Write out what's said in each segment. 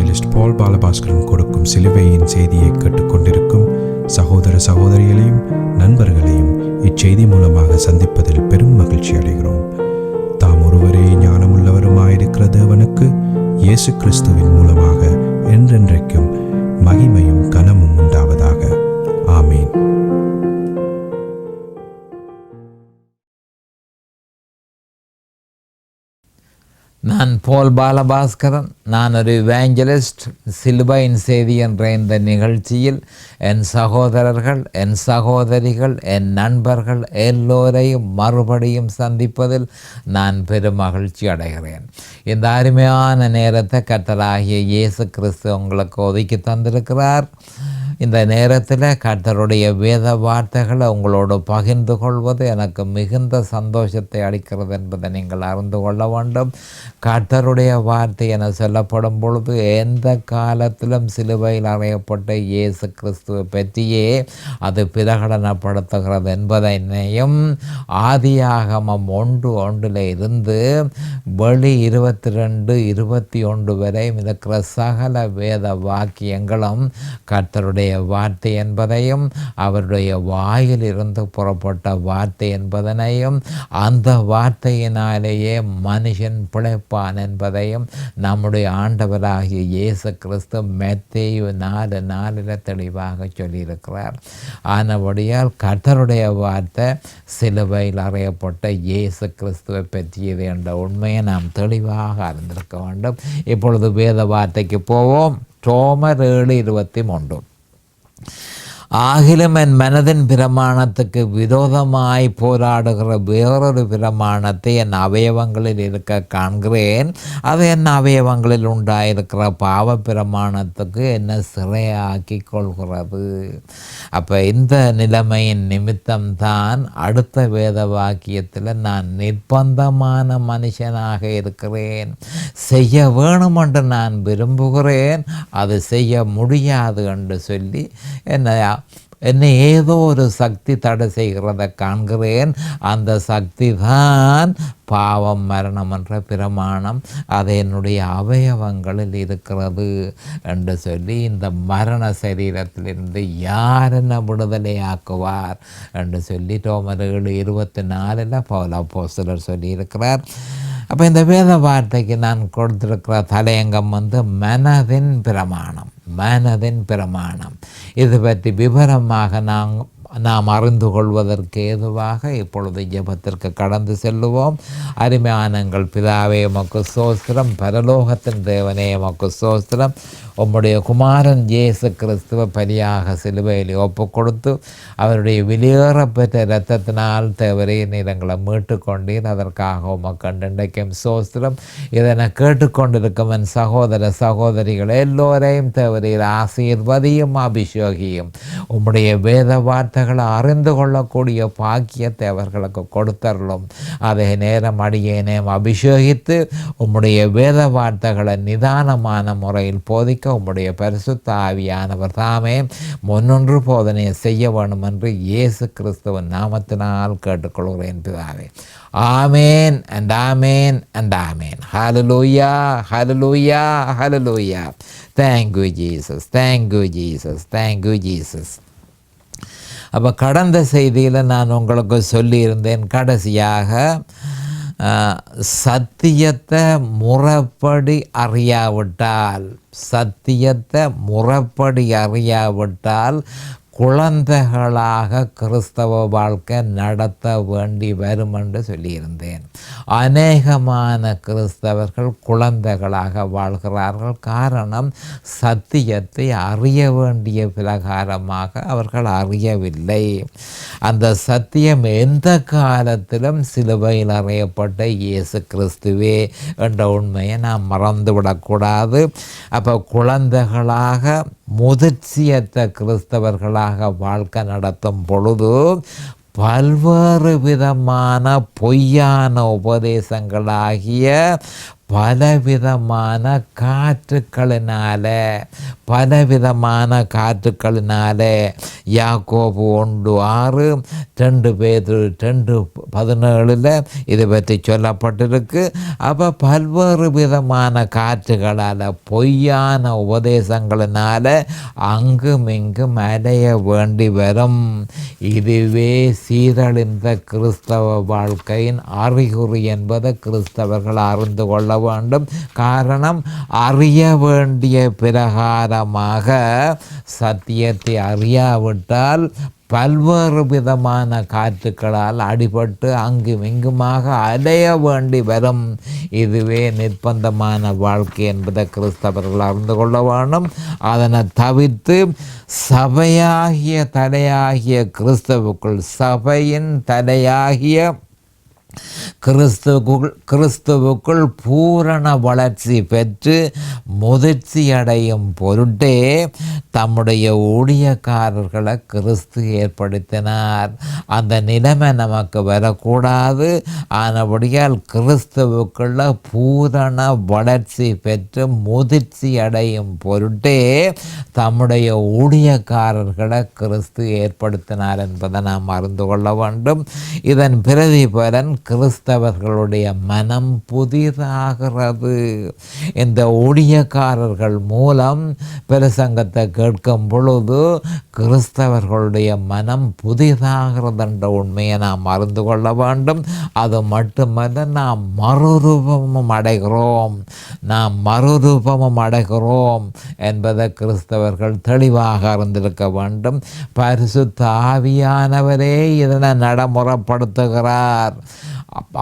Evangelist பால் பாலபாஸ்கரன் கொடுக்கும் சிலுவையின் செய்தியை கேட்டுக்கொண்டிருக்கும் சகோதர சகோதரிகளையும் நண்பர்களையும் இச்செய்தி மூலமாக சந்திப்பதில் பெரும் மகிழ்ச்சி அடைகிறோம். தாம் ஒருவரே ஞானமுள்ளவருமாயிருக்கிற தேவனுக்கு இயேசு கிறிஸ்துவின் மூலமாக என்றென்றைக்கும் மகிமையும் கனமும் உண்டாவதாக. ஆமீன். நான் பால் பாலபாஸ்கரன். நான் ஒரு இவாஞ்சலிஸ்ட். சிலுவையின் செய்தி என்ற இந்த நிகழ்ச்சியில் என் சகோதரர்கள், என் சகோதரிகள், என் நண்பர்கள் எல்லோரையும் மறுபடியும் சந்திப்பதில் நான் பெரும் மகிழ்ச்சி அடைகிறேன். இந்த அருமையான நேரத்தை கர்த்தராகிய இயேசு கிறிஸ்து உங்களுக்கு ஒதுக்கி தந்திருக்கிறார். இந்த நேரத்தில் கர்த்தருடைய வேத வார்த்தைகளை உங்களோடு பகிர்ந்து கொள்வது எனக்கு மிகுந்த சந்தோஷத்தை அளிக்கிறது என்பதை நீங்கள் அறிந்து கொள்ள வேண்டும். கர்த்தருடைய வார்த்தை என சொல்லப்படும் பொழுது எந்த காலத்திலும் சிலுவையில் அறையப்பட்ட இயேசு கிறிஸ்துவை பற்றியே அது பிரகடனப்படுத்துகிறது என்பதனையும் ஆதியாகமம் 1:1 இருந்து வெளி 22:21 வரை இருக்கிற சகல வேத வாக்கியங்களும் கர்த்தருடைய வார்த்தை என்பதையும் அவருடைய வாயில் இருந்து புறப்பட்ட வார்த்தை என்பதனையும் அந்த வார்த்தையினாலேயே மனுஷன் பிழைப்பான் என்பதையும் நம்முடைய ஆண்டவராகிய இயேசு கிறிஸ்து மத்தேயு 4:4 தெளிவாக சொல்லியிருக்கிறார். ஆனபடியால் கர்த்தருடைய வார்த்தை சிலுவையில் அறையப்பட்ட இயேசு கிறிஸ்துவை பற்றியது என்ற உண்மையை நாம் தெளிவாக அறிந்திருக்க வேண்டும். இப்பொழுது வேத வார்த்தைக்கு போவோம். ரோமர் 7:23. ஆகிலும் என் மனதின் பிரமாணத்துக்கு விரோதமாய் போராடுகிற வேறொரு பிரமாணத்தை என் அவயவங்களில் இருக்க காண்கிறேன். அது என் அவயவங்களில் உண்டாயிருக்கிற பாவ பிரமாணத்துக்கு என்ன சிறையாக்கி கொள்கிறது. அப்போ இந்த நிலைமையின் நிமித்தம்தான் அடுத்த வேத வாக்கியத்தில் நான் நிர்பந்தமான மனுஷனாக இருக்கிறேன். செய்ய வேணுமென்று நான் விரும்புகிறேன், அது செய்ய முடியாது என்று சொல்லி என்னை ஏதோ ஒரு சக்தி தடை செய்கிறத காண்கிறேன். அந்த சக்தி தான் பாவம், மரணம் என்ற பிரமாணம். அது என்னுடைய அவயவங்களில் இருக்கிறது என்று சொல்லி இந்த மரண சரீரத்திலிருந்து யார் என்ன விடுதலையாக்குவார் என்று சொல்லி ரோமர் 7:24 பவுல் அப்போஸ்தலர் சொல்லியிருக்கிறார். அப்போ இந்த வேத வார்த்தைக்கு நான் கொடுத்திருக்கிற தலையங்கம் மனதின் பிரமாணம். மனதின் பிரமாணம் இது பற்றி விவரமாக நாம் அறிந்து கொள்வதற்கு ஏதுவாக இப்பொழுது ஜெபத்திற்கு கடந்து செல்லுவோம். அருமையானங்கள் பிதாவே உமக்கு ஸ்தோத்திரம். பரலோகத்தின் தேவனே உமக்கு ஸ்தோத்திரம். உம்முடைய குமாரன் இயேசு கிறிஸ்துவ பலியாக சிலுவையில் ஒப்பு கொடுத்து அவருடைய வெளியேறப்பெற்ற இரத்தத்தினால் தேவரே நீர் எங்களை மீட்டு கொண்டீர். அதற்காக உமக்கு இன்றைக்கும் ஸ்தோத்திரம். இதனை கேட்டுக்கொண்டிருக்கும் என் சகோதர சகோதரிகள் எல்லோரையும் தேவரீர் ஆசீர்வதியும் அபிஷேகியும். உம்முடைய வேத வார்த்தைகளை அறிந்து கொள்ளக்கூடிய பாக்கியத்தை அவர்களுக்கு கொடுத்தருளும். அதை நேரம் அடியேனேம் அபிஷேகித்து உம்முடைய வேத வார்த்தைகளை நிதானமான முறையில் போதிக்க உம்முடைய பரிசுத்த ஆவியானவர் தாமே முன்னொன்று போதனையை செய்ய வேண்டும் என்று இயேசு கிறிஸ்துவின் நாமத்தினால் கேட்டுக்கொள்கிறேன் பிதாவே. ஆமேன் and amen and amen. Hallelujah, hallelujah, hallelujah. Thank you Jesus, thank you Jesus, thank you Jesus. அப்போ கடந்த செய்தியில் நான் உங்களுக்கு சொல்லியிருந்தேன், கடைசியாக சத்தியத்தை முறைப்படி அறியாவிட்டால் குழந்தைகளாக கிறிஸ்தவ வாழ்க்கை நடத்த வேண்டி வரும் என்று சொல்லியிருந்தேன். அநேகமான கிறிஸ்தவர்கள் குழந்தைகளாக வாழ்கிறார்கள். காரணம், சத்தியத்தை அறிய வேண்டிய பிரகாரமாக அவர்கள் அறியவில்லை. அந்த சத்தியம் எந்த காலத்திலும் சிலுவையில் அறையப்பட்ட இயேசு கிறிஸ்துவே என்ற உண்மையை நாம் மறந்துவிடக்கூடாது. அப்போ குழந்தைகளாக முதிர்ச்சியற்ற கிறிஸ்தவர்களாக வாழ்க்கை நடத்தும் பொழுது பல்வேறு விதமான பொய்யான உபதேசங்களாகிய பலவிதமான காற்றுக்களினால யாக்கோபு 1:6, 2 பேதுரு 2:17 இதை பற்றி சொல்லப்பட்டிருக்கு. அப்போ பல்வேறு விதமான காற்றுகளால், பொய்யான உபதேசங்களினால அங்கும் இங்கும் அலைய வேண்டி வரும். இதுவே சீரழிந்த கிறிஸ்தவ வாழ்க்கையின் அறிகுறி என்பதை கிறிஸ்தவர்கள் அறிந்து கொள்ள வேண்டும். காரணம், அறிய வேண்டிய பிரகாரமாக சத்தியத்தை அறியாவிட்டால் பல்வேறு விதமான காற்றுக்களால் அடிபட்டு அங்கும் இங்குமாக அலைய வேண்டி வரும். இதுவே நிர்பந்தமான வாழ்க்கை என்பதை கிறிஸ்தவர்கள் அறிந்து கொள்ள வேண்டும். அதனை தவிர்த்து சபையாகிய தலையாகிய கிறிஸ்தவுக்குள், சபையின் தலையாகிய கிறிஸ்துவுக்குள் பூரண வளர்ச்சி பெற்று முதிர்ச்சி அடையும் பொருட்டே தம்முடைய ஊழியக்காரர்களை கிறிஸ்து ஏற்படுத்தினார். அந்த நிலைமை நமக்கு வரக்கூடாது. ஆனபடியால் கிறிஸ்துவுக்குள்ள பூரண வளர்ச்சி பெற்று முதிர்ச்சி அடையும் பொருட்டே தம்முடைய ஊழியக்காரர்களை கிறிஸ்து ஏற்படுத்தினார் என்பதை நாம் அறிந்து கொள்ள வேண்டும். இதன் பிரதிபலன் கிறிஸ்தவர்களுடைய மனம் புதிதாகிறது. இந்த ஊழியக்காரர்கள் மூலம் பிரசங்கத்தை கேட்கும் பொழுது கிறிஸ்தவர்களுடைய மனம் புதிதாகிறது என்ற உண்மையை நாம் அறிந்து கொள்ள வேண்டும். அது மட்டுமல்ல, நாம் மறுரூபமும் அடைகிறோம் என்பதை கிறிஸ்தவர்கள் தெளிவாக அறிந்திருக்க வேண்டும். பரிசுத்த ஆவியானவரே இதனை நடைமுறைப்படுத்துகிறார்.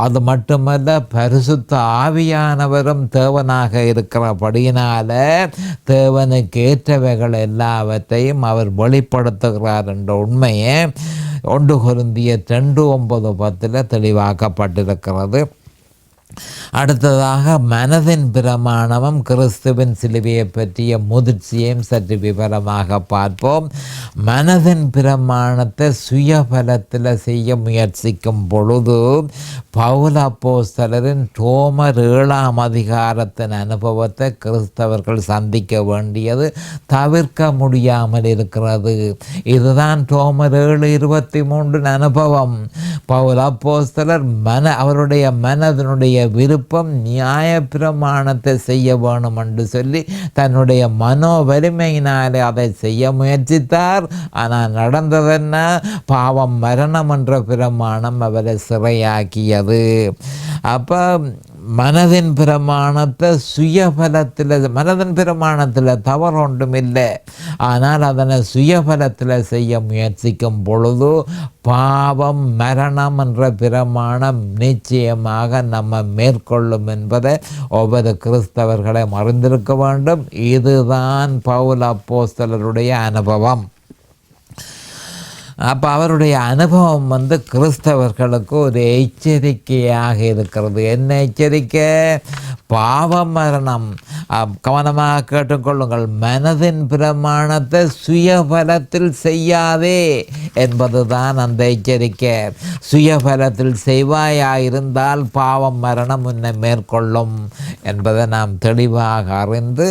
அது மட்டுமல்ல, பரிசுத்த ஆவியானவரும் தேவனாக இருக்கிறபடியினால தேவனுக்கு ஏற்றவைகள் எல்லாவற்றையும் அவர் வெளிப்படுத்துகிறார் என்ற உண்மையை 1 கொரிந்தியர் 2:9-10 தெளிவாக்கப்பட்டிருக்கிறது. அடுத்ததாக மனதின் பிரமாணமும் கிறிஸ்துவின் சிலுவையை பற்றிய முதிர்ச்சியையும் சற்று விவரமாக பார்ப்போம். மனதின் பிரமாணத்தை சுயபலத்தில் செய்ய முயற்சிக்கும் பொழுது பவுல் அப்போஸ்தலரின் ரோமர் 7ஆம் அதிகாரத்தின் அனுபவத்தை கிறிஸ்தவர்கள் சந்திக்க வேண்டியது தவிர்க்க முடியாமல் இருக்கிறது. இதுதான் ரோமர் 7:23 அனுபவம். பவுல் அப்போஸ்தலர் அவருடைய மனதினுடைய விருப்பம் நியாய பிரமாணத்தை செய்ய வேணும் என்று சொல்லி தன்னுடைய மனோ வலிமையினாலே அதை செய்ய முயற்சித்தார். ஆனால் நடந்ததென்ன? பாவம், மரணம் என்ற பிரமாணம் அவரை சிறையாக்கியது. அப்போ மனதின் பிரமாணத்தை மனதின் பிரமாணத்தில் தவறு ஒன்றும் இல்லை. ஆனால் அதனை சுயபலத்தில் செய்ய முயற்சிக்கும் பொழுது பாவம், மரணம் என்ற பிரமாணம் நிச்சயமாக நம்ம மேற்கொள்ளும் என்பதை ஒவ்வொரு கிறிஸ்தவர்களையும் அறிந்திருக்க வேண்டும். இதுதான் பவுல் அப்போஸ்தலருடைய அனுபவம். அப்போ அவருடைய அனுபவம் கிறிஸ்தவர்களுக்கு ஒரு எச்சரிக்கையாக இருக்கிறது. என்ன எச்சரிக்கை? பாவம், மரணம். கவனமாக கேட்டுக்கொள்ளுங்கள். மனதின் பிரமாணத்தை சுயபலத்தில் செய்யாதே என்பதுதான் அந்த எச்சரிக்கை. சுயபலத்தில் செய்வாயாயிருந்தால் பாவம், மரணம் உன்னை மேற்கொள்ளும் என்பதை நாம் தெளிவாக அறிந்து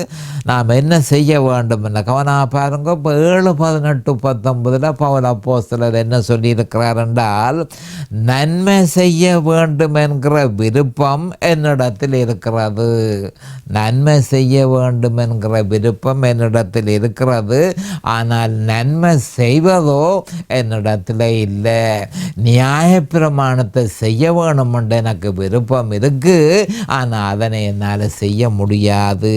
நாம் என்ன செய்ய வேண்டும் என்ற கவனமாக பாருங்க. இப்போ 7:18-19 பவுல் அப்போஸ்தலர் என்ன சொல்லியிருக்கிறார் என்றால், நன்மை செய்ய வேண்டும் என்கிற விருப்பம் என்னிடத்தில் இருக்கிறது. நன்மை செய்ய வேண்டும் என்கிற விருப்பம் என்னிடத்தில் இருக்கிறது. ஆனால் நன்மை செய்வதோ என்னிடத்தில் இல்லை. நியாயப்பிரமாணத்தை செய்ய வேணும் என்று எனக்கு விருப்பம் இருக்கு. ஆனால் அதனை என்னால் செய்ய முடியாது.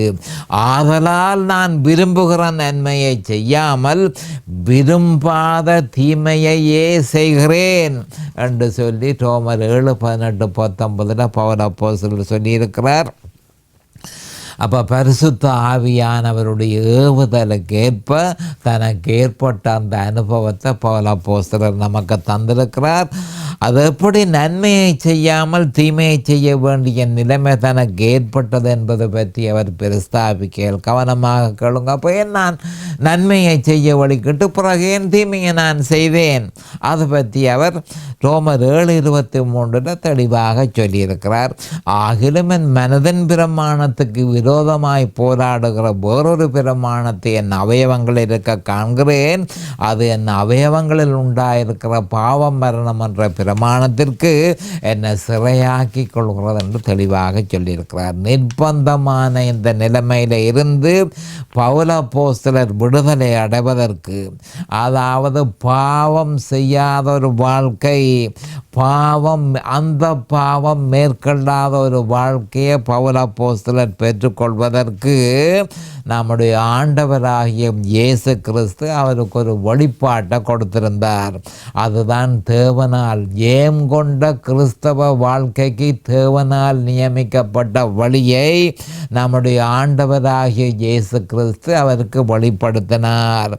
ஆதலால் நான் விரும்புகிற நன்மையை செய்யாமல் விரும்பாத தீமையையே செய்கிறேன் என்று சொல்லி ரோமர் 7:18-19 பவுல் அப்போஸ்தலர் சொல்லியிருக்கிறார். அப்போ பரிசுத்த ஆவியானவருடைய ஏவுதலுக்கு ஏற்ப தனக்கு ஏற்பட்ட அந்த அனுபவத்தை பவுல் அப்போஸ்தலர் நமக்கு தந்திருக்கிறார். அது எப்படி நன்மையை செய்யாமல் தீமையை செய்ய வேண்டிய நிலைமை தனக்கு ஏற்பட்டது என்பது பற்றி அவர் பிரஸ்தாபிக்க கவனமாக கேளுங்க. அப்போ ஏன் நான் நன்மையை செய்ய வழிகிட்டு பிறகு ஏன் தீமையை நான் செய்தேன்? அதை பற்றி அவர் ரோமர் 7:23 தெளிவாக சொல்லியிருக்கிறார். ஆகிலும் என் மனதின் பிரமாணத்துக்கு விரோதமாய் போராடுகிற வேறொரு பிரமாணத்தை என் அவயவங்களில் இருக்க காண்கிறேன். அது என் அவயவங்களில் உண்டாயிருக்கிற பாவம் மரணம் என்ற பிரமாணத்திற்கு என்னை சிறையாக்கி கொள்கிறது என்று தெளிவாக சொல்லியிருக்கிறார். நிர்பந்தமான இந்த நிலைமையில் இருந்து பவுல் அப்போஸ்தலர் விடுதலை அடைவதற்கு, அதாவது பாவம் செய்யாத ஒரு வாழ்க்கை, அந்த பாவம் மேற்கொள்ளாத ஒரு வாழ்க்கையை பவுல் அப்போஸ்தலர் பெற்றுக்கொள்வதற்கு நம்முடைய ஆண்டவராகிய இயேசு கிறிஸ்து அவருக்கு ஒரு வழிபாட்டை கொடுத்திருந்தார். அதுதான் தேவனால் ஏம் கொண்ட கிறிஸ்தவ வாழ்க்கைக்கு தேவனால் நியமிக்கப்பட்ட வழியை நம்முடைய ஆண்டவராகிய இயேசு கிறிஸ்து அவருக்கு வெளிப்படுத்தினார்.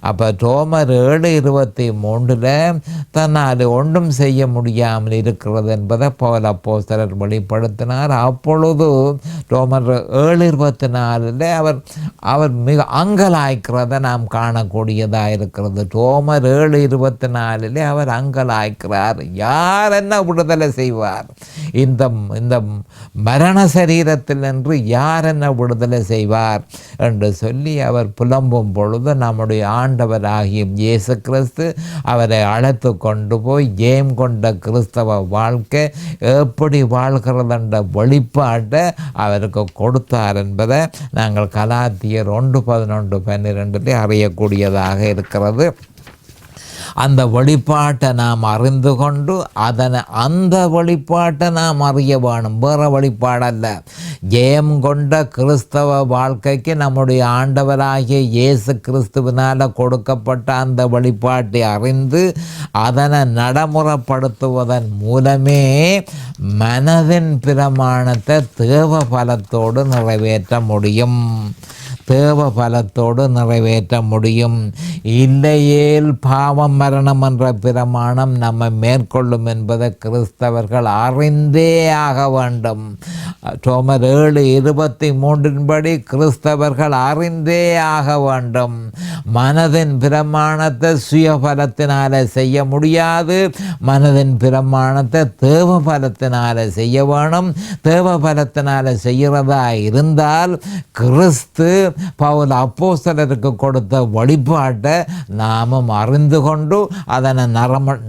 அப்போ ரோமர் 7:23 தன்னால் ஒன்றும் செய்ய முடியாமல் இருக்கிறது என்பதை பவுல் அப்போஸ்தலர் வெளிப்படுத்தினார். அப்பொழுது ரோமர் 7:24 அவர் மிக அங்கலாய்க்கிறத நாம் காணக்கூடியதாக இருக்கிறது. ரோமர் 7:24 அவர் அங்கலாய்க்கிறார். யார் என்ன விடுதலை செய்வார்? இந்த மரண சரீரத்தில் என்று யார் என்ன விடுதலை செய்வார் என்று சொல்லி அவர் புலம்பும் பொழுது நம்முடைய ஆண்டவராகிய இயேசு கிறிஸ்து அவரை அழைத்து கொண்டு போய் ஏம் கொண்ட கிறிஸ்தவ வாழ்க்கை எப்படி வாழ்கிறது என்ற வெளிப்பாட்டை அவருக்கு கொடுத்தார் என்பதை நாங்கள் கலாத்தியர் 1:11-12 அறியக்கூடியதாக இருக்கிறது. அந்த வெளிப்பாட்டை நாம் அறிந்து கொண்டு அந்த வெளிப்பாட்டை நாம் அறிய வேணும். வேறு வெளிப்பாடல்ல. ஜெயம் கொண்ட கிறிஸ்தவ வாழ்க்கைக்கு நம்முடைய ஆண்டவராகிய இயேசு கிறிஸ்துவினால் கொடுக்கப்பட்ட அந்த வெளிப்பாட்டை அறிந்து அதனை நடைமுறைப்படுத்துவதன் மூலமே மனதின் பிரமாணத்தை தேவ பலத்தோடு நிறைவேற்ற முடியும். இல்லையேல் பாவம் மரணம் என்ற பிரமாணம் நம்ம மேற்கொள்ளும் என்பதை கிறிஸ்தவர்கள் அறிந்தே ஆக வேண்டும். ரோமர் 7:23 கிறிஸ்தவர்கள் அறிந்தே ஆக வேண்டும். மனதின் பிரமாணத்தை சுயபலத்தினால செய்ய முடியாது. மனதின் பிரமாணத்தை தேவ பலத்தினால செய்ய வேணும். தேவ பலத்தினால செய்கிறதா இருந்தால் கிறிஸ்து பவுல் அப்போஸ்தலருக்கு கொடுத்த வழிபாட்டை நாமும் அறிந்து கொண்டு அதனை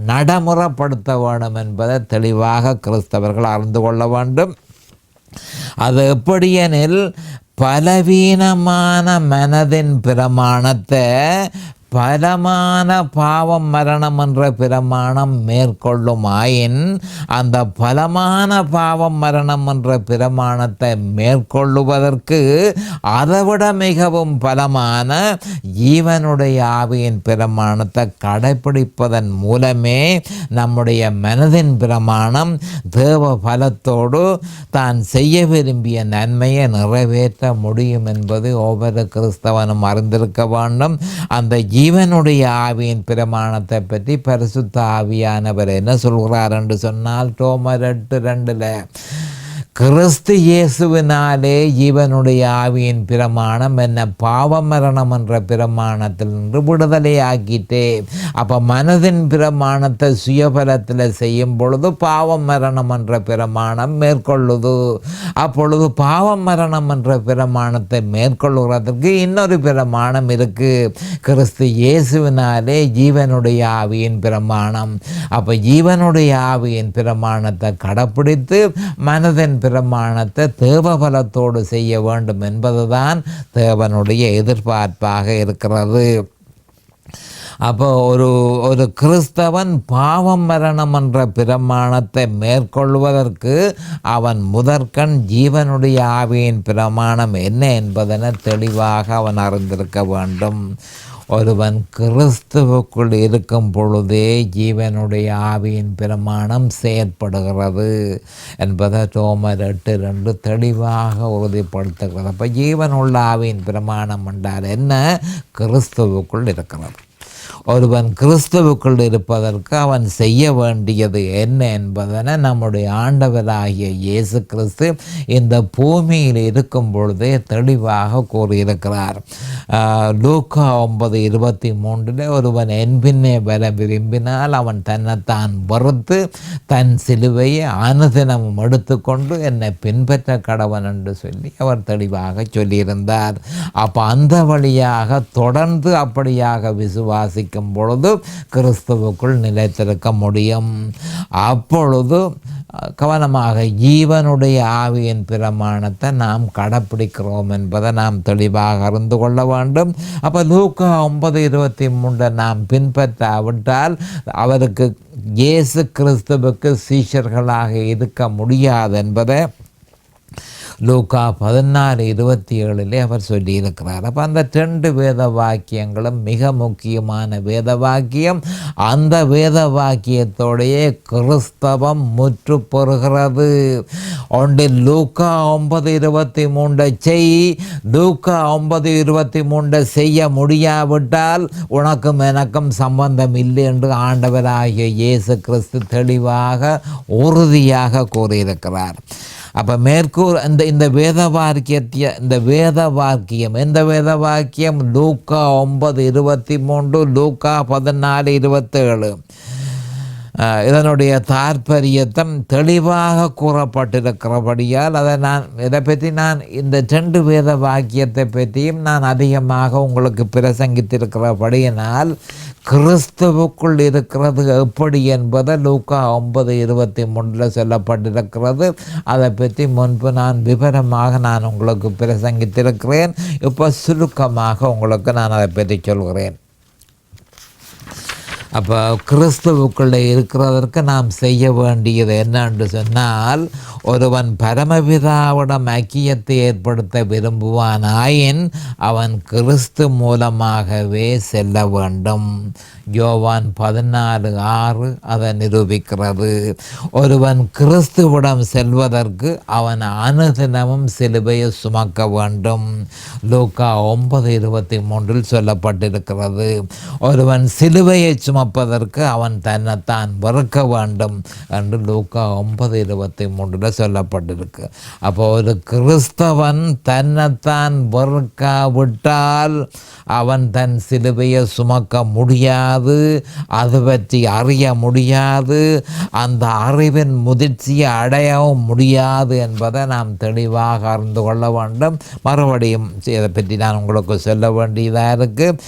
நடைமுறைப்படுத்த வேண்டும் என்பதை தெளிவாக கிறிஸ்தவர்கள் அறிந்து கொள்ள வேண்டும். அது எப்படியெனில் பலவீனமான மனதின் பிரமாணத்தை பலமான பாவம் மரணம் என்ற பிரமாணம் மேற்கொள்ளுமாயின் அந்த பலமான பாவம் மரணம் என்ற பிரமாணத்தை மேற்கொள்ளுவதற்கு அதைவிட மிகவும் பலமான ஜீவனுடைய ஆவியின் பிரமாணத்தை கடைப்பிடிப்பதன் மூலமே நம்முடைய மனதின் பிரமாணம் தேவ பலத்தோடு தான் செய்ய விரும்பிய நன்மையை நிறைவேற்ற முடியும் என்பது ஒவ்வொரு கிறிஸ்தவனும் அறிந்திருக்க வேண்டும். அந்த ஜீவனுடைய ஆவியின் பிரமாணத்தை பற்றி பரிசுத்த ஆவியானவர் என்ன சொல்கிறார் என்று சொன்னால் ரோமர் 8:2 கிறிஸ்து இயேசுவினாலே ஜீவனுடைய ஆவியின் பிரமாணம் என்ன பாவ மரணம் என்ற பிரமாணத்தில் நின்று விடுதலை ஆக்கிட்டே. அப்போ மனதின் பிரமாணத்தை சுயபலத்தில் செய்யும் பொழுது பாவம் மரணம் என்ற பிரமாணம் மேற்கொள்ளுது. அப்பொழுது பாவம் மரணம் என்ற பிரமாணத்தை மேற்கொள்ளுறதுக்கு இன்னொரு பிரமாணம் இருக்குது. கிறிஸ்து இயேசுவினாலே ஜீவனுடைய ஆவியின் பிரமாணம். அப்போ ஜீவனுடைய ஆவியின் பிரமாணத்தை கடைப்பிடித்து மனதின் பிரமாணத்தை தேவபலத்தோடு செய்ய வேண்டும் என்பதுதான் தேவனுடைய எதிர்பார்ப்பாக இருக்கிறது. அப்போ ஒரு கிறிஸ்தவன் பாவம் மரணம் என்ற பிரமாணத்தை மேற்கொள்வதற்கு அவன் முதற்கண் ஜீவனுடைய ஆவியின் பிரமாணம் என்ன என்பதனை தெளிவாக அவன் அறிந்திருக்க வேண்டும். ஒருவன் கிறிஸ்துவுக்குள் இருக்கும் பொழுதே ஜீவனுடைய ஆவியின் பிரமாணம் செயற்படுகிறது என்பதை ரோமர் 8:2 தெளிவாக உறுதிப்படுத்துகிறது. அப்போ ஜீவனுள்ள ஆவியின் பிரமாணம் என்றால் என்ன? கிறிஸ்துவுக்குள் இருக்கிறது. ஒருவன் கிறிஸ்துவுக்குள் இருப்பதற்கு அவன் செய்ய வேண்டியது என்ன என்பதனை நம்முடைய ஆண்டவராகிய இயேசு கிறிஸ்து இந்த பூமியில் இருக்கும் பொழுதே தெளிவாக கூறியிருக்கிறார். லூக்கா 9:23 ஒருவன் என் பின்னே வர விரும்பினால் அவன் தன்னைத்தான் வறுத்து தன் சிலுவையை அனுதினமும் எடுத்துக்கொண்டு என்னை பின்பற்ற கடவன் என்று சொல்லி அவர் தெளிவாக சொல்லியிருந்தார். அப்போ அந்த வழியாக தொடர்ந்து அப்படியாக விசுவாசிக்கும் பொழுது கிறிஸ்துவுக்குள் நிலைத்திருக்க முடியும். அப்பொழுது கவனமாக ஜீவனுடைய ஆவியின் பிரமாணத்தை நாம் கடைப்பிடிக்கிறோம் என்பதை நாம் தெளிவாக அறிந்து கொள்ள வேண்டும். அப்போ லூக்கா 9:23 நாம் பின்பற்றாவிட்டால் அவருக்கு இயேசு கிறிஸ்துவுக்கு சீஷர்களாக இருக்க முடியாது என்பதை லூக்கா 14:27 அவர் சொல்லியிருக்கிறார். அப்போ அந்த 2 வேத வாக்கியங்களும் மிக முக்கியமான வேத வாக்கியம். அந்த வேத வாக்கியத்தோடைய கிறிஸ்தவம் முற்று பெறுகிறது. ஒன்றில் லூக்கா 9:23 செய், லூக்கா 9:23 செய்ய முடியாவிட்டால் உனக்கும் எனக்கும் சம்பந்தம் இல்லை என்று ஆண்டவராகிய இயேசு கிறிஸ்து தெளிவாக உறுதியாக கூறியிருக்கிறார். அப்போ மேற்கூர் இந்த வேத வாக்கியம் லூக்கா 9:23 லூக்கா 14:27 இதனுடைய தாற்பயத்தம் தெளிவாக கூறப்பட்டிருக்கிறபடியால் இதை பற்றி நான் இந்த 2 வேத வாக்கியத்தை பற்றியும் நான் அதிகமாக உங்களுக்கு பிரசங்கித்திருக்கிறபடியினால் கிறிஸ்துவுக்குள் இருக்கிறது எப்படி என்பதை லூக்கா 9:23 சொல்லப்பட்டிருக்கிறது. அதை பற்றி முன்பு நான் விவரமாக நான் உங்களுக்கு பிரசங்கித்திருக்கிறேன். இப்போ சுருக்கமாக உங்களுக்கு நான் அதை பற்றி சொல்கிறேன். அப்போ கிறிஸ்துவுக்குள்ளே இருக்கிறதற்கு நாம் செய்ய வேண்டியது என்னென்று சொன்னால், ஒருவன் பரமபிதாவிடம் ஐக்கியத்தை ஏற்படுத்த விரும்புவானாயின் அவன் கிறிஸ்து மூலமாகவே செல்ல வேண்டும். யோவான் 14:6 அதை நிரூபிக்கிறது. ஒருவன் கிறிஸ்துவிடம் செல்வதற்கு அவன் அனுதினமும் சிலுவையை சுமக்க வேண்டும். லூக்கா 9:23 சொல்லப்பட்டிருக்கிறது. ஒருவன் சிலுவையை சுமப்பதற்கு அவன் தன்னைத்தான் வெறுக்க வேண்டும் என்று லூக்கா 9:23 சொல்லப்பட்டிருக்கு. அப்போ ஒரு கிறிஸ்தவன் தன்னைத்தான் வெறுக்காவிட்டால் அவன் தன் சிலுவையை சுமக்க முடியாது, அது பற்றி அறிய முடியாது, அந்த அறிவின் முதிர்ச்சியை அடையவும் முடியாது என்பதை நாம் தெளிவாக அறிந்து கொள்ள வேண்டும். மறுபடியும் இதை பற்றி நான் உங்களுக்கு சொல்ல வேண்டியதாக இருக்குது.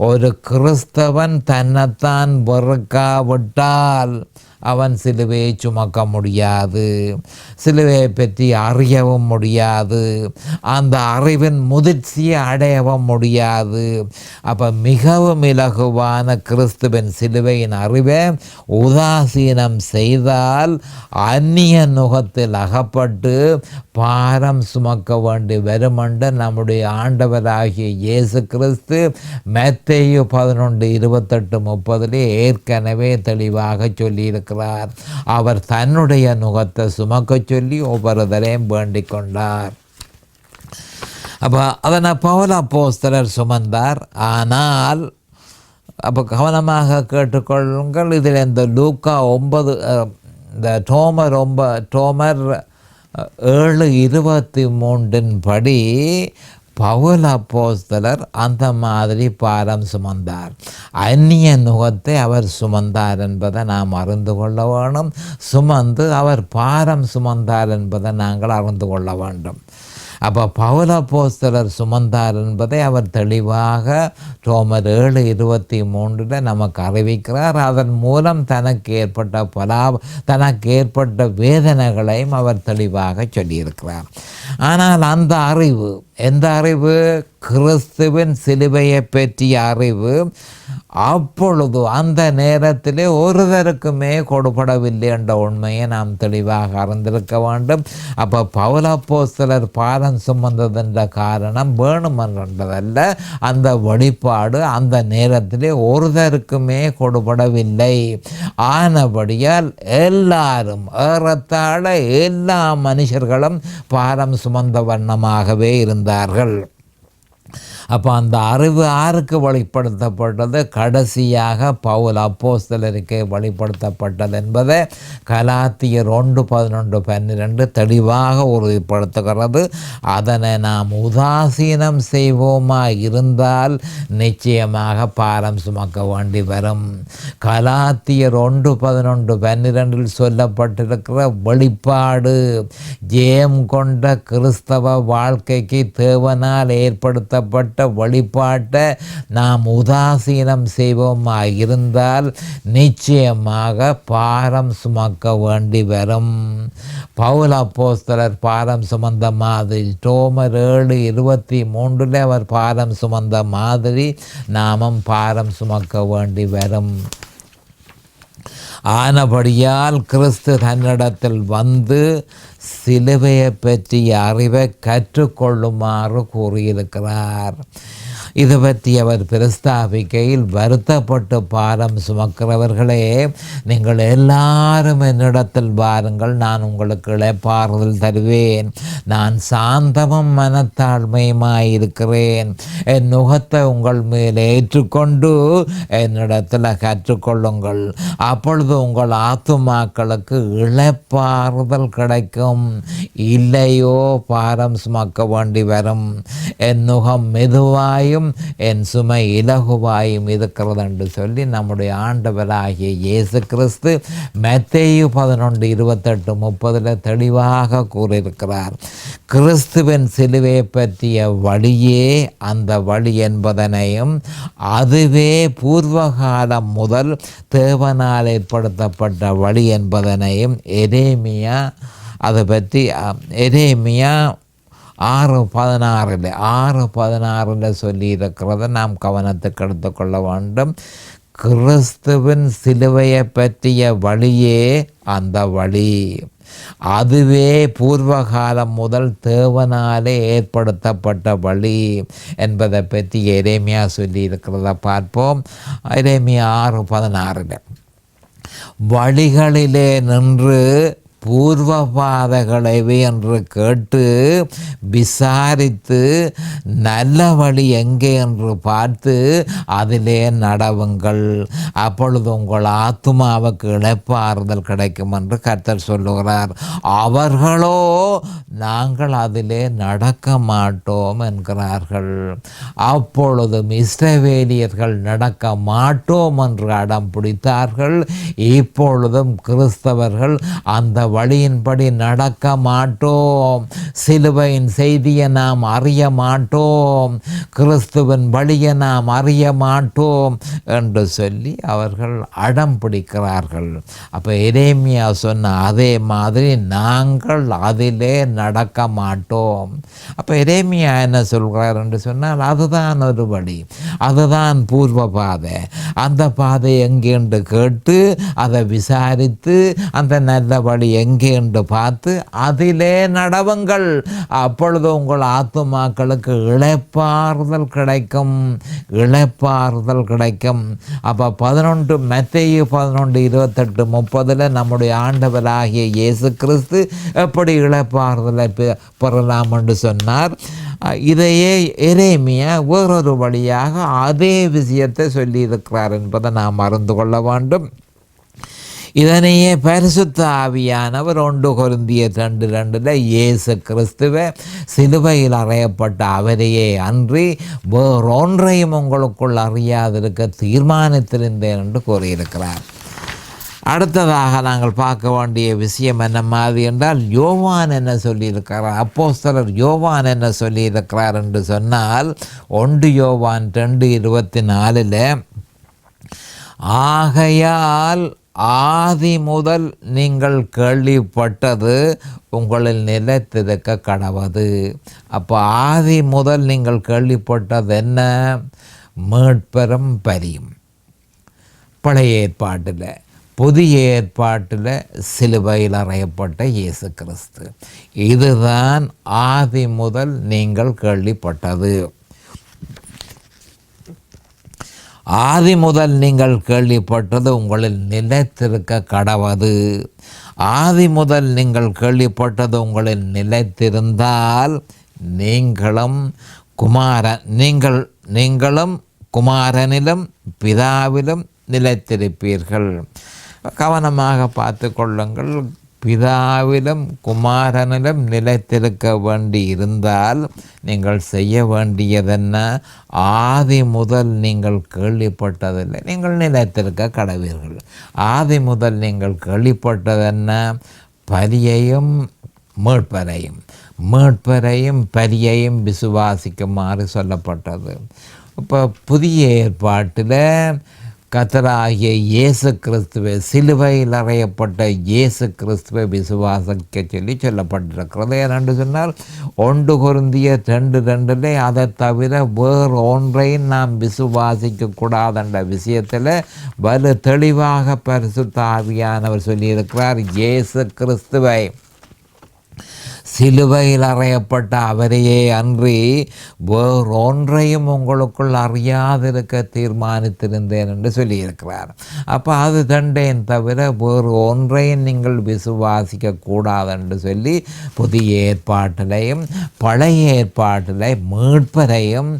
ஒரு கிறிஸ்தவன் தன்னைத்தான் வெறுக்காவிட்டால் அவன் சிலுவையை சுமக்க முடியாது, சிலுவையை பற்றி அறியவும் முடியாது, அந்த அறிவின் முதிர்ச்சியை அடையவும் முடியாது. அப்போ மிகவும் இலகுவான கிறிஸ்துவின் சிலுவையின் அறிவை உதாசீனம் செய்தால் அந்நிய நுகத்தில் அகப்பட்டு பாரம் சுமக்க வேண்டி வருமென்று நம்முடைய ஆண்டவராகிய இயேசு கிறிஸ்து மத்தேயு 11:28-30 ஏற்கனவே தெளிவாக சொல்லியிருக்கிறார். அவர் தன்னுடைய நுகத்தை சுமக்க சொல்லி ஒவ்வொருத்தரையும் வேண்டிக் கொண்டார். அப்போ அதனை பவுல் அப்போஸ்தலர் சுமந்தார். ஆனால் அப்போ கவனமாக கேட்டுக்கொள்ளுங்கள். இதில் இந்த லூக்கா 9 இந்த டோமர் 7:23 படி பவுல் அப்போஸ்தலர் அந்த மாதிரி பாரம் சுமந்தார், அந்நிய நுகத்தை அவர் சுமந்தார் என்பதை நாம் அறிந்து கொள்ள வேண்டும். சுமந்து அவர் பாரம் சுமந்தார் என்பதை நாங்கள் அறிந்து கொள்ள வேண்டும். அப்போ பவுல் அப்போஸ்தலர் சுமந்தார் என்பதை அவர் தெளிவாக ரோமர் 7:23 நமக்கு அறிவிக்கிறார். அதன் மூலம் தனக்கு ஏற்பட்ட வேதனைகளையும் அவர் தெளிவாக சொல்லியிருக்கிறார். ஆனால் அந்த அறிவு, எந்த அறிவு? கிறிஸ்துவின் சிலுவையை பற்றிய அறிவு அப்பொழுது அந்த நேரத்திலே ஒருவருக்குமே கொடுபடவில்லை என்ற உண்மையை நாம் தெளிவாக அறிந்திருக்க வேண்டும். அப்போ பவுல் அப்போஸ்தலர் பாரம் சுமந்ததென்ற காரணம் வேணுமென்றதல்ல, அந்த வெளிப்பாடு அந்த நேரத்திலே ஒருவருக்குமே கொடுபடவில்லை. ஆனபடியால் எல்லாரும், ஏறத்தாழ எல்லா மனுஷர்களும் பாரம் சுமந்த வண்ணமாகவே இருந்தார்கள். அப்போ அந்த அறிவு யாருக்கு வெளிப்படுத்தப்பட்டது? கடைசியாக பவுல் அப்போஸ்தலருக்கு வெளிப்படுத்தப்பட்டது என்பதை கலாத்தியர் 1:11-12 தெளிவாக உறுதிப்படுத்துகிறது. அதனை நாம் உதாசீனம் செய்வோமா இருந்தால் நிச்சயமாக பாரம் சுமக்க வேண்டி வரும். கலாத்தியர் 1:11-12 சொல்லப்பட்டிருக்கிற வெளிப்பாடு ஜெயம் கொண்ட கிறிஸ்தவ வாழ்க்கைக்கு தேவனால் ஏற்படுத்தப்பட்ட வழிபாட்டை நாம் உதாசீனம் செய்வோமா இருந்தால் நிச்சயமாக பாரம் சுமக்க வேண்டி வரும். பவுல் அப்போஸ்தலர் பாரம் சுமந்த மாதிரி, ரோமர் 7:23 அவர் பாரம் சுமந்த மாதிரி நாமும் பாரம் சுமக்க வேண்டி வரும். ஆனபடியால் கிறிஸ்து தன்னிடத்தில் வந்து சிலுவையை பற்றிய அறிவை கற்றுக்கொள்ளுமாறு கூறியிருக்கிறார். இது பற்றி அவர் பிரஸ்தாபிக்கையில், வருத்தப்பட்டு பாரம் சுமக்கிறவர்களே, நீங்கள் எல்லாரும் என்னிடத்தில் வாருங்கள், நான் உங்களுக்கு இளைப்பாறுதல் தருவேன். நான் சாந்தமும் மனத்தாழ்மையுமாயிருக்கிறேன். என் நுகத்தை உங்கள் மேல் ஏற்றுக்கொண்டு என்னிடத்தில் கற்றுக்கொள்ளுங்கள். அப்பொழுது உங்கள் ஆத்துமாக்களுக்கு இளைப்பாறுதல் கிடைக்கும். இல்லையோ பாரம் சுமக்க வேண்டி வரும். என் நுகம் மெதுவாயும் என் சுமை இலகுவாயும் இருக்கிறது என்று சொல்லி நம்முடைய ஆண்டவராகிய இயேசு கிறிஸ்து மத்தேயு 11:28-30 தெளிவாக கூறியிருக்கிறார். கிறிஸ்துவின் சிலுவையை பற்றிய வழியே அந்த வழி என்பதனையும், அதுவே பூர்வகாலம் முதல் தேவனால் ஏற்படுத்தப்பட்ட வழி என்பதனையும் எரேமியா அதை பற்றி எரேமியா 6:16 சொல்லியிருக்கிறத நாம் கவனத்துக்கு எடுத்துக்கொள்ள வேண்டும். கிறிஸ்துவின் சிலுவையை பற்றிய வழியே அந்த வழி, அதுவே பூர்வகாலம் முதல் தேவனாலே ஏற்படுத்தப்பட்ட வழி என்பதை பற்றி எரேமியா சொல்லியிருக்கிறத பார்ப்போம். எரேமியா 6:16 வழிகளிலே நின்று பூர்வ பாதைகளைவே என்று கேட்டு விசாரித்து நல்ல வழி எங்கே என்று பார்த்து அதிலே நடவுங்கள். அப்பொழுது உங்கள் ஆத்துமாவுக்கு இளைப்பாறுதல் கிடைக்கும் என்று கர்த்தர் சொல்லுகிறார். அவர்களோ நாங்கள் அதிலே நடக்க மாட்டோம் என்கிறார்கள். அப்பொழுதும் இஸ்ரவேலியர்கள் நடக்க மாட்டோம் என்று அடம் பிடித்தார்கள். இப்பொழுதும் கிறிஸ்தவர்கள் அந்த வழியின்படி நடக்க மாட்டோம், சிலுவையின் செய்தியை நாம் அறிய மாட்டோம், கிறிஸ்துவின் வழியை நாம் அறிய மாட்டோம் என்று சொல்லி அவர்கள் அடம் பிடிக்கிறார்கள். அப்போ எரேமியா சொன்ன அதே மாதிரி நாங்கள் அதிலே நடக்க மாட்டோம். அப்போ எரேமியா என்ன சொல்கிறார் என்று சொன்னால், அதுதான் ஒரு வழி, அதுதான் பூர்வ பாதை. அந்த பாதை எங்கேன்று கேட்டு அதை விசாரித்து அந்த நல்ல வழி எங்கே என்று பார்த்து அதிலே நடவுங்கள். அப்பொழுது உங்கள் ஆத்துமாக்களுக்கு இளைப்பாறுதல் கிடைக்கும், இளைப்பாறுதல் கிடைக்கும். அப்போ மத்தேயு 11:28-30 நம்முடைய ஆண்டவராகிய இயேசு கிறிஸ்து எப்படி இளைப்பாறுதலை பெறலாம் என்று சொன்னார். இதையே எரேமியா வேறொரு வழியாக அதே விஷயத்தை சொல்லியிருக்கிறார் என்பதை நாம் அறிந்து கொள்ள வேண்டும். இதனையே பரிசுத்த ஆவியானவர் 1 கொரிந்தியர் 2:2 இயேசு கிறிஸ்துவை சிலுவையில் அறையப்பட்ட அவரையே அன்றி வேறொன்றையும் உங்களுக்குள் அறியாதிருக்க தீர்மானித்திருந்தேன் என்று கூறியிருக்கிறார். அடுத்ததாக நாங்கள் பார்க்க வேண்டிய விஷயம் என்ன மாதிரி என்றால், யோவான் என்ன சொல்லியிருக்கிறார், அப்போஸ்தலர் யோவான் என்ன சொல்லியிருக்கிறார் என்று சொன்னால் 1 யோவான் 2:24 ஆகையால் ஆதி முதல் நீங்கள் கேள்விப்பட்டது உங்களில் நிலைத்திருக்க கடவது. அப்போ ஆதி முதல் நீங்கள் கேள்விப்பட்டது என்ன? மீட்பெரும் பரியும். பழைய ஏற்பாட்டில், புதிய ஏற்பாட்டில் சிலுவையில் அறையப்பட்ட இயேசு கிறிஸ்து. இதுதான் ஆதி முதல் நீங்கள் கேள்விப்பட்டது. ஆதி முதல் நீங்கள் கேள்விப்பட்டது உங்களில் நிலைத்திருக்க கடவது. ஆதி முதல் நீங்கள் கேள்விப்பட்டது உங்களில் நிலைத்திருந்தால் நீங்களும் நீங்களும் குமாரனிலும் பிதாவிலும் நிலைத்திருப்பீர்கள். கவனமாக பார்த்து கொள்ளுங்கள். பிதாவிலும் குமாரனிலும் நிலைத்திருக்க வேண்டி இருந்தால் நீங்கள் செய்ய வேண்டியதென்ன? ஆதி முதல் நீங்கள் கேள்விப்பட்டதில்லை, நீங்கள் நிலைத்திருக்க கடவீர்கள். ஆதி முதல் நீங்கள் கேள்விப்பட்டதென்ன? பலியையும் மீட்பரையும் பலியையும் விசுவாசிக்குமாறு சொல்லப்பட்டது. இப்போ புதிய ஏற்பாட்டில் கர்த்தராகிய இயேசு கிறிஸ்துவை, சிலுவையில் அறையப்பட்ட இயேசு கிறிஸ்துவை விசுவாசிக்க சொல்லப்பட்டிருக்கிறது. ஏனென்று சொன்னால் 1 கொரிந்தியர் 2:2 அதை தவிர வேறு ஒன்றையும் நாம் விசுவாசிக்க கூடாதுன்ற விஷயத்தில் வலு தெளிவாக பரிசுத்த ஆவியானவர் சொல்லியிருக்கிறார். இயேசு கிறிஸ்துவை, சிலுவையில் அறையப்பட்ட அவரையே அன்றி வேறொன்றையும் உங்களுக்குள் அறியாதிருக்க தீர்மானித்திருந்தேன் என்று சொல்லியிருக்கிறார். அப்போ அது தண்டேன் தவிர வேறு ஒன்றையும் நீங்கள் விசுவாசிக்க கூடாது என்று சொல்லி புதிய ஏற்பாட்டிலையும் பழைய ஏற்பாட்டில் மீட்பரையும்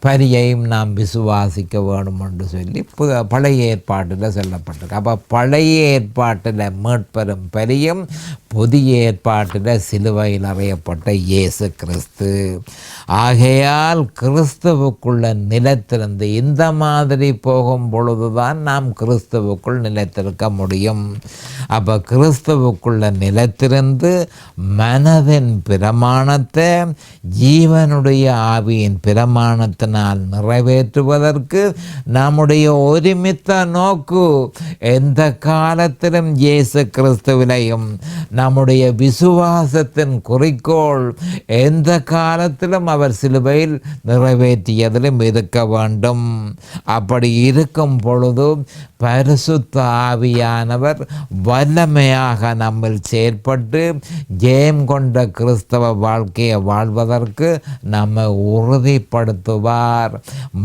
பலியையும் நாம் விசுவாசிக்க வேண்டும் என்று சொல்லி பழைய ஏற்பாட்டில் சொல்லப்பட்டிருக்கு. அப்போ பழைய ஏற்பாட்டில் மீட்பரும் பலியும், புதிய ஏற்பாட்டில் சிலுவையில் அறையப்பட்ட இயேசு கிறிஸ்து. ஆகையால் கிறிஸ்துவுக்குள்ள நிலைத்திருந்து இந்த மாதிரி போகும் பொழுதுதான் நாம் கிறிஸ்துவுக்குள் நிலைத்திருக்க முடியும். அப்போ கிறிஸ்துவுக்குள்ள நிலைத்திருந்து மனதின் பிரமாணத்தை ஜீவனுடைய ஆவியின் பிரமாணத்தினால் நிறைவேற்றுவதற்கு நம்முடைய ஒருமித்த நோக்கு எந்த காலத்திலும் இயேசு கிறிஸ்துவிலையும், நம்முடைய விசுவாசத்தின் குறிக்கோள் எந்த காலத்திலும் அவர் சிலுவையில் நிறைவேற்றியதிலும் இருக்க வேண்டும். அப்படி இருக்கும் பொழுது பரிசுத்த ஆவியானவர் வல்லமையாக நம்மில் செயற்பட்டு ஜெயம் கொண்ட கிறிஸ்தவ வாழ்க்கையை வாழ்வதற்கு நம்மை உறுதிப்படுத்துவார்.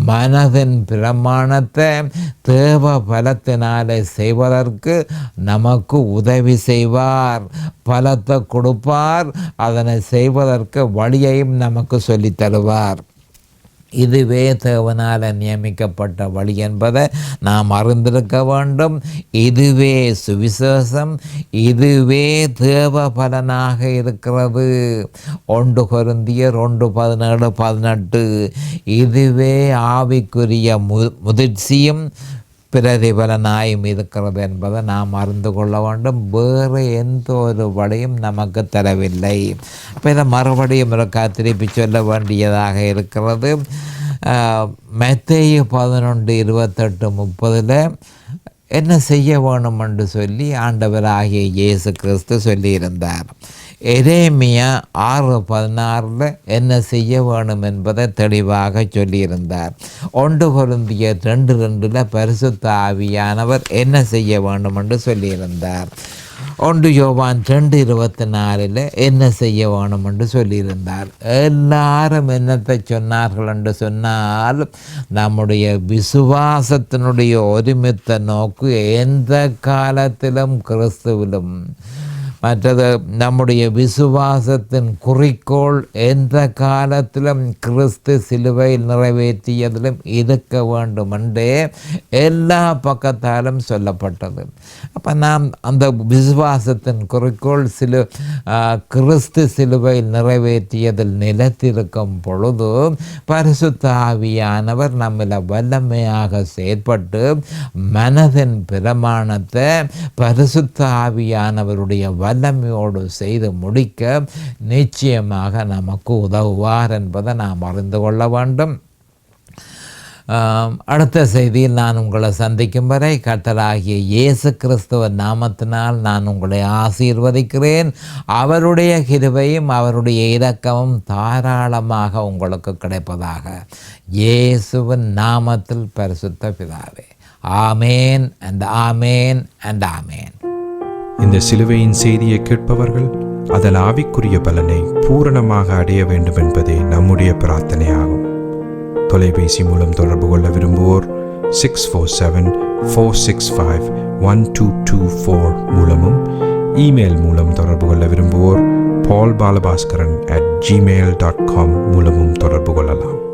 மனதின் பிரமாணத்தை தேவ பலத்தினாலே செய்வதற்கு நமக்கு உதவி செய்வார், பலத்தை கொடுப்பார், அதனை செய்வதற்கு வழியையும் நமக்கு சொல்லித் தருவார். இதுவே தேவனால் நியமிக்கப்பட்ட வழி என்பதை நாம் அறிந்திருக்க வேண்டும். இதுவே சுவிசேஷம், இதுவே தேவ பலனாக இருக்கிறது. 1 கொரிந்தியர் 1:17-18 இதுவே ஆவிக்குரிய முதிர்ச்சியும் பிரதிபலனாயும் இருக்கிறது என்பதை நாம் அறிந்து கொள்ள வேண்டும். வேறு எந்த ஒரு வழியும் நமக்கு தரவில்லை. அப்போ இதை மறுபடியும் திருப்பி சொல்ல வேண்டியதாக இருக்கிறது. மத்தேயு 11:28-30 என்ன செய்ய வேணும் என்று சொல்லி ஆண்டவராகிய இயேசு கிறிஸ்து சொல்லியிருந்தார். எரேமியா 6:16 என்ன செய்ய வேணும் என்பதை தெளிவாக சொல்லியிருந்தார். 1 கொரிந்தியர் 2:2 பரிசுத்த ஆவியானவர் என்ன செய்ய வேண்டும் என்று சொல்லியிருந்தார். 1 யோவான் 2:24 என்ன செய்ய வேணும் என்று சொல்லியிருந்தார். எல்லாரும் என்னத்தை சொன்னார்கள் என்று சொன்னால், நம்முடைய விசுவாசத்தினுடைய ஒருமித்த நோக்கு எந்த காலத்திலும் கிறிஸ்துவிலும், மற்றது நம்முடைய விசுவாசத்தின் குறிக்கோள் எந்த காலத்திலும் கிறிஸ்து சிலுவையில் நிறைவேற்றியதிலும் இருக்க வேண்டும் என்றே எல்லா பக்கத்தாலும் சொல்லப்பட்டது. அப்போ நாம் அந்த விசுவாசத்தின் குறிக்கோள் கிறிஸ்து சிலுவையில் நிறைவேற்றியதில் நிலைத்திருக்கும் பொழுது பரிசுத்த ஆவியானவர் நம்மில் வல்லமையாக செயற்பட்டு மனதின் பிரமாணத்தை பரிசுத்த ஆவியானவருடைய வல்லமையோடு செய்து முடிக்க நிச்சயமாக நமக்கு உதவுவார் என்பதை நாம் அறிந்து கொள்ள வேண்டும். அடுத்த செய்தியில் நான் உங்களை சந்திக்கும் வரை கர்த்தராகிய இயேசு கிறிஸ்துவ நாமத்தினால் நான் உங்களை ஆசீர்வதிக்கிறேன். அவருடைய கிருபையும் அவருடைய இரக்கமும் தாராளமாக உங்களுக்கு கிடைப்பதாக. இயேசுவின் நாமத்தில் பரிசுத்த பிதாவே, ஆமேன் அண்ட் ஆமேன் அண்ட் ஆமேன். இந்த சிலுவையின் செய்தியை கேட்பவர்கள் அதன் ஆவிக்குரிய பலனை பூரணமாக அடைய வேண்டும் என்பதே நம்முடைய பிரார்த்தனையாகும். தொலைபேசி மூலம் தொடர்பு கொள்ள விரும்புவோர் 647-465-1224 மூலமும், இமெயில் மூலம் தொடர்பு கொள்ள விரும்புவோர் paulbalabaskaran@gmail.com மூலமும் தொடர்பு கொள்ளலாம்.